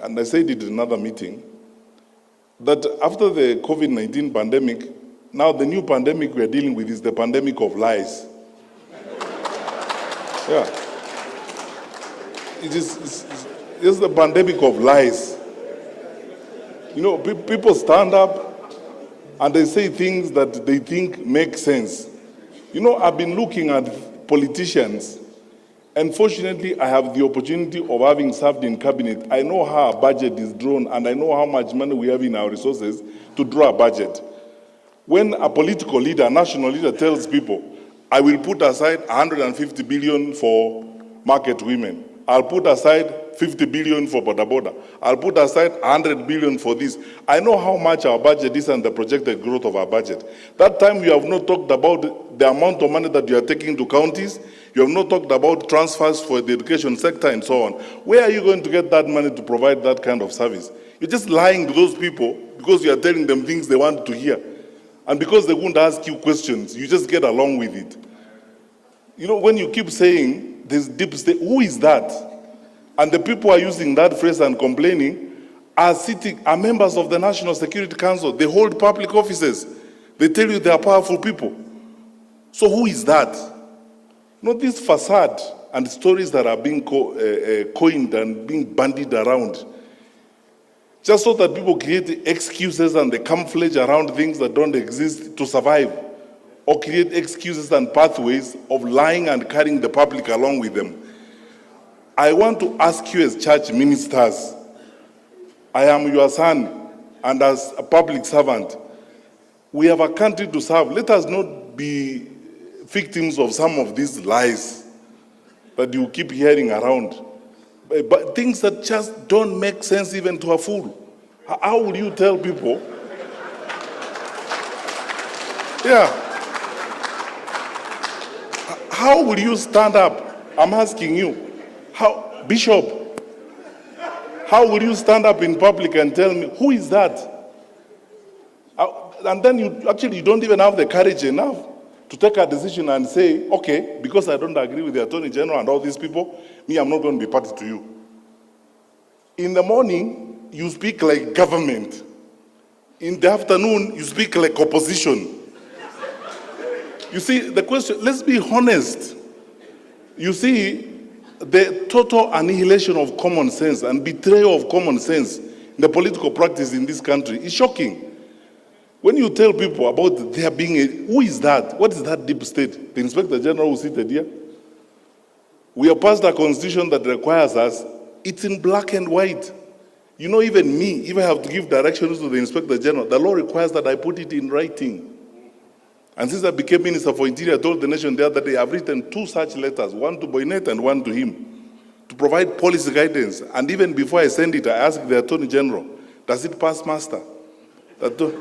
and I said it in another meeting, that after the COVID-19 pandemic, now the new pandemic we are dealing with is the pandemic of lies. Yeah. It's the pandemic of lies. You know, people stand up and they say things that they think make sense. You know, I've been looking at politicians, and fortunately I have the opportunity of having served in cabinet. I know how a budget is drawn, and I know how much money we have in our resources to draw a budget. When a political leader, a national leader tells people, I will put aside 150 billion for market women, I'll put aside 50 billion for boda boda, I'll put aside 100 billion for this. I know how much our budget is and the projected growth of our budget. That time you have not talked about the amount of money that you are taking to counties, you have not talked about transfers for the education sector and so on. Where are you going to get that money to provide that kind of service? You're just lying to those people because you are telling them things they want to hear. And because they won't ask you questions, you just get along with it. You know, when you keep saying there's deep state, who is that? And the people who are using that phrase and complaining are members of the National Security Council. They hold public offices. They tell you they are powerful people. So who is that? You know, this facade and stories that are being coined and being bandied around, just so that people create excuses and they camouflage around things that don't exist to survive, or create excuses and pathways of lying and carrying the public along with them. I want to ask you as church ministers, I am your son, and as a public servant, we have a country to serve. Let us not be victims of some of these lies that you keep hearing around. But things that just don't make sense even to a fool. How would you tell people? Yeah. How will you stand up? I'm asking you. How, Bishop, how will you stand up in public and tell me, who is that? And then you don't even have the courage enough to take a decision and say, okay, because I don't agree with the Attorney General and all these people, me, I'm not going to be party to you. In the morning, you speak like government. In the afternoon, you speak like opposition. You see, the question, let's be honest. You see, the total annihilation of common sense and betrayal of common sense in the political practice in this country is shocking. When you tell people about there being who is that? What is that deep state? The Inspector General who seated here? We have passed a constitution that requires us, it's in black and white. You know, even me, if I have to give directions to the Inspector General, the law requires that I put it in writing. And since I became Minister for Interior, I told the nation the other day, I've written 2 such letters, one to Boynet and one to him, to provide policy guidance. And even before I send it, I asked the Attorney General, does it pass muster? The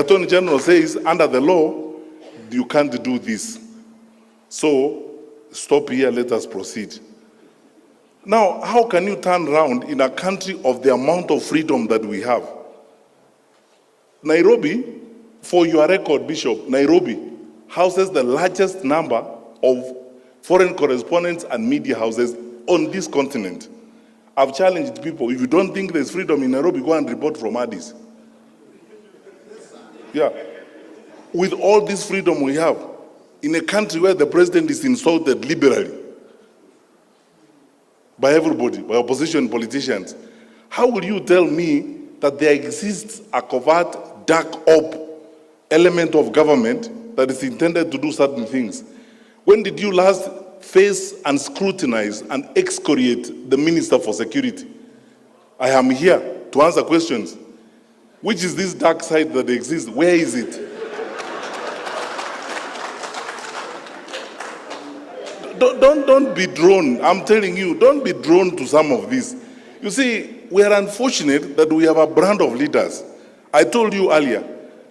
Attorney General says, under the law, you can't do this. So, stop here, let us proceed. Now, how can you turn around in a country of the amount of freedom that we have? Nairobi, for your record, Bishop, Nairobi houses the largest number of foreign correspondents and media houses on this continent. I've challenged people, if you don't think there's freedom in Nairobi, go and report from Addis. Yeah. With all this freedom we have, in a country where the president is insulted liberally by everybody, by opposition politicians, how will you tell me that there exists a covert, dark op element of government that is intended to do certain things? When did you last face and scrutinize and excoriate the Minister for Security? I am here to answer questions. Which is this dark side that exists? Where is it? Don't be drawn. I'm telling you, don't be drawn to some of this. You see, we are unfortunate that we have a brand of leaders. I told you earlier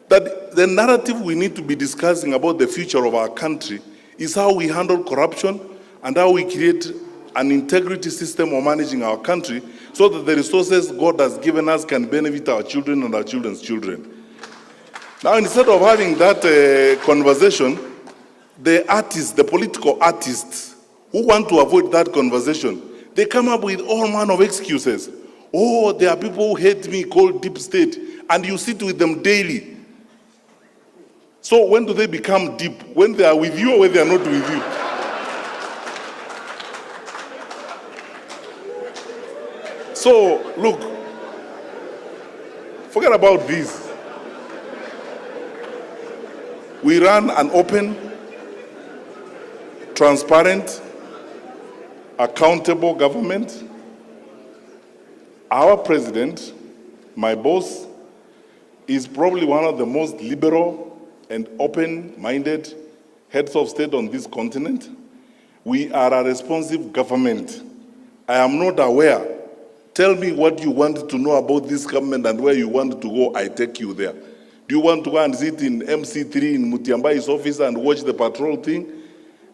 that the narrative we need to be discussing about the future of our country is how we handle corruption and how we create an integrity system of managing our country so that the resources God has given us can benefit our children and our children's children. Now, instead of having that conversation, the artists, the political artists who want to avoid that conversation, They come up with all manner of excuses. Oh, there are people who hate me called deep state, and you sit with them daily. So when do they become deep? When they are with you or when they are not with you? So, look, forget about this. We run an open, transparent, accountable government. Our president, my boss, is probably one of the most liberal and open-minded heads of state on this continent. We are a responsive government. I am not aware. Tell me what you want to know about this government and where you want to go, I take you there. Do you want to go and sit in MC3 in Matiangi'S office and watch the patrol thing?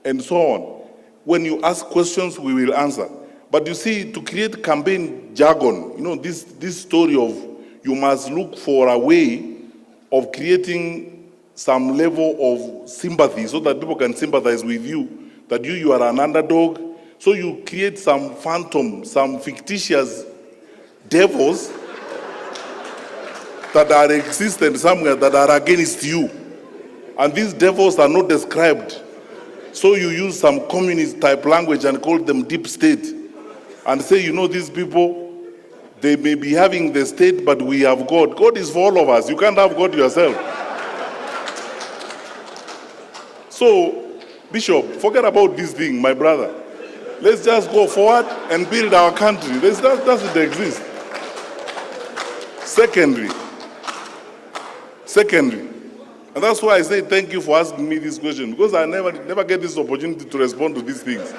And so on. When you ask questions, we will answer. But you see, to create campaign jargon, you know, this story of you must look for a way of creating some level of sympathy so that people can sympathize with you, that you are an underdog. So you create some phantom, some fictitious devils that are existent somewhere that are against you. And these devils are not described. So you use some communist type language and call them deep state. And say, you know, these people, they may be having the state, but we have God. God is for all of us. You can't have God yourself. So, Bishop, forget about this thing, my brother. Let's just go forward and build our country. That doesn't exist. Secondly, and that's why I say thank you for asking me this question, because I never get this opportunity to respond to these things.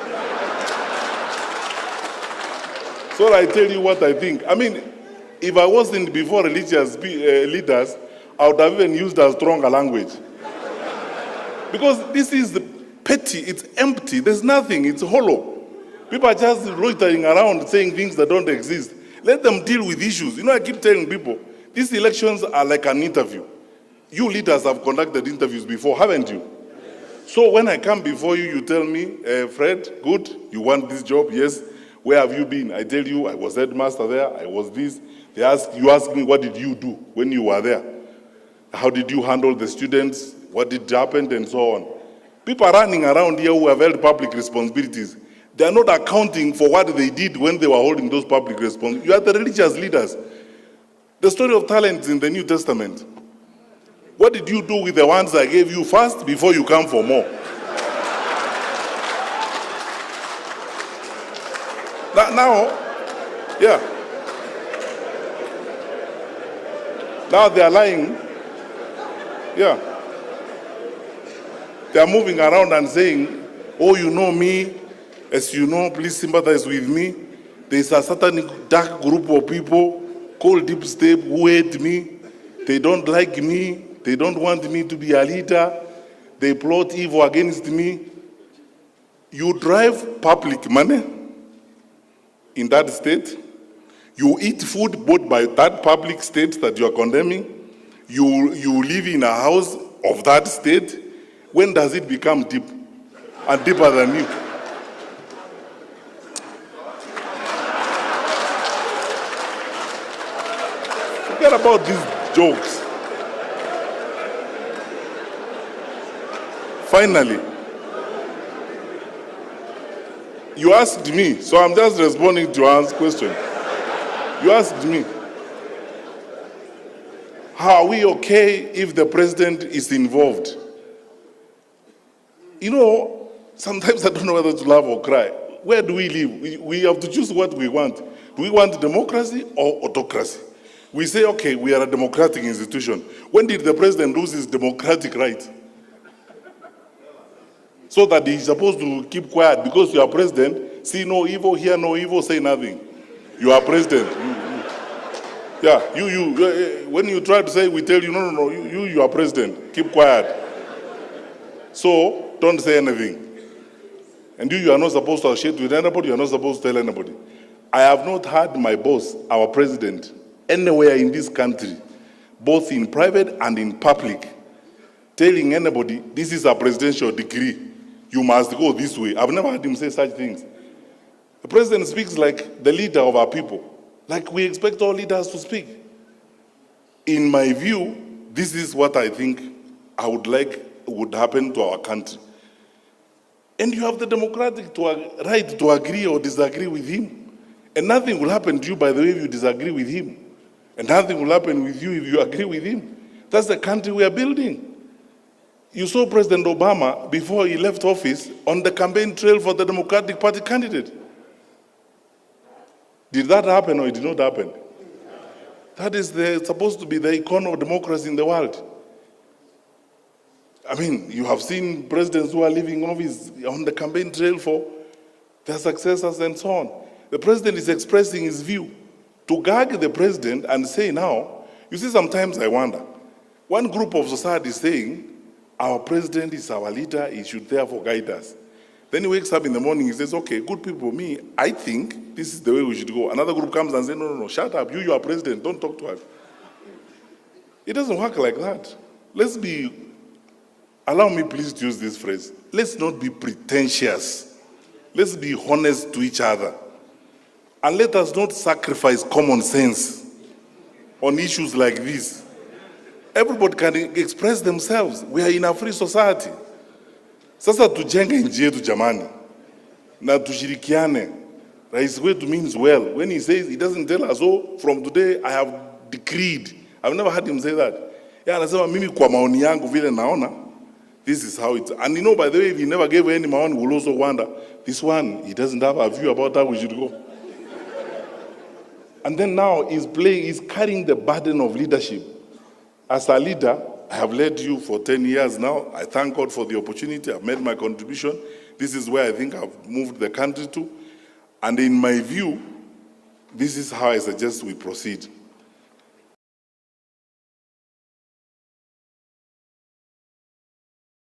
So I tell you what I think. I mean, if I wasn't before religious leaders, I would have even used a stronger language. Because this is petty, it's empty, there's nothing, it's hollow. People are just loitering around saying things that don't exist. Let them deal with issues. You know, I keep telling people, these elections are like an interview. You leaders have conducted interviews before, haven't you? So when I come before you, you tell me, Fred, good, you want this job? Yes. Where have you been? I tell you, I was headmaster there, I was this. You ask me, what did you do when you were there? How did you handle the students? What did happen? And so on. People are running around here who have held public responsibilities. They are not accounting for what they did when they were holding those public responsibilities. You are the religious leaders. The story of talents in the New Testament. What did you do with the ones I gave you first before you come for more? Now, yeah. Now they are lying. Yeah. They are moving around and saying, oh, you know me. As you know, please sympathize with me. There is a certain dark group of people called Deep State who hate me. They don't like me. They don't want me to be a leader. They plot evil against me. You drive public money in that state. You eat food bought by that public state that you are condemning. You live in a house of that state. When does it become deep and deeper than you? Forget about these jokes. Finally, you asked me, so I'm just responding to your question. You asked me, how are we okay if the president is involved? You know, sometimes I don't know whether to laugh or cry. Where do we live? We have to choose what we want. Do we want democracy or autocracy? We say, okay, we are a democratic institution. When did the president lose his democratic right? So that he's supposed to keep quiet because you are president, see no evil, hear no evil, say nothing. You are president. Yeah, when you try to say, we tell you, no, you are president, keep quiet. So, don't say anything. And you are not supposed to associate with anybody, you are not supposed to tell anybody. I have not heard my boss, our president, anywhere in this country, both in private and in public, telling anybody, this is a presidential decree. You must go this way. I've never heard him say such things. The president speaks like the leader of our people, like we expect all leaders to speak. In my view, this is what I think I would like would happen to our country. And you have the democratic right to agree or disagree with him. And nothing will happen to you, by the way, if you disagree with him. And nothing will happen with you if you agree with him. That's the country we are building. You saw President Obama, before he left office, on the campaign trail for the Democratic Party candidate. Did that happen or it did not happen? That is supposed to be the icon of democracy in the world. I mean, you have seen presidents who are leaving office on the campaign trail for their successors and so on. The president is expressing his view. To gag the president and say now, you see, sometimes I wonder, one group of society is saying, our president is our leader, he should therefore guide us. Then he wakes up in the morning, he says, okay, good people, me, I think this is the way we should go. Another group comes and says, no, shut up, you are president, don't talk to us. It doesn't work like that. Allow me please to use this phrase, let's not be pretentious. Let's be honest to each other. And let us not sacrifice common sense on issues like this. Everybody can express themselves. We are in a free society. Sasa tujenge nchi yetu jamani. Na tushirikiane. Rais wetu means well. When he says, he doesn't tell us, oh, from today I have decreed. I've never heard him say that. Yeah, anasema mimi kwa maoni yangu vile naona, this is how it's. And you know, by the way, if he never gave any maoni, we'll also wonder, this one, he doesn't have a view about how we should go. And then now he's carrying the burden of leadership. As a leader, I have led you for 10 years now. I thank God for the opportunity. I've made my contribution. This is where I think I've moved the country to. And in my view, this is how I suggest we proceed.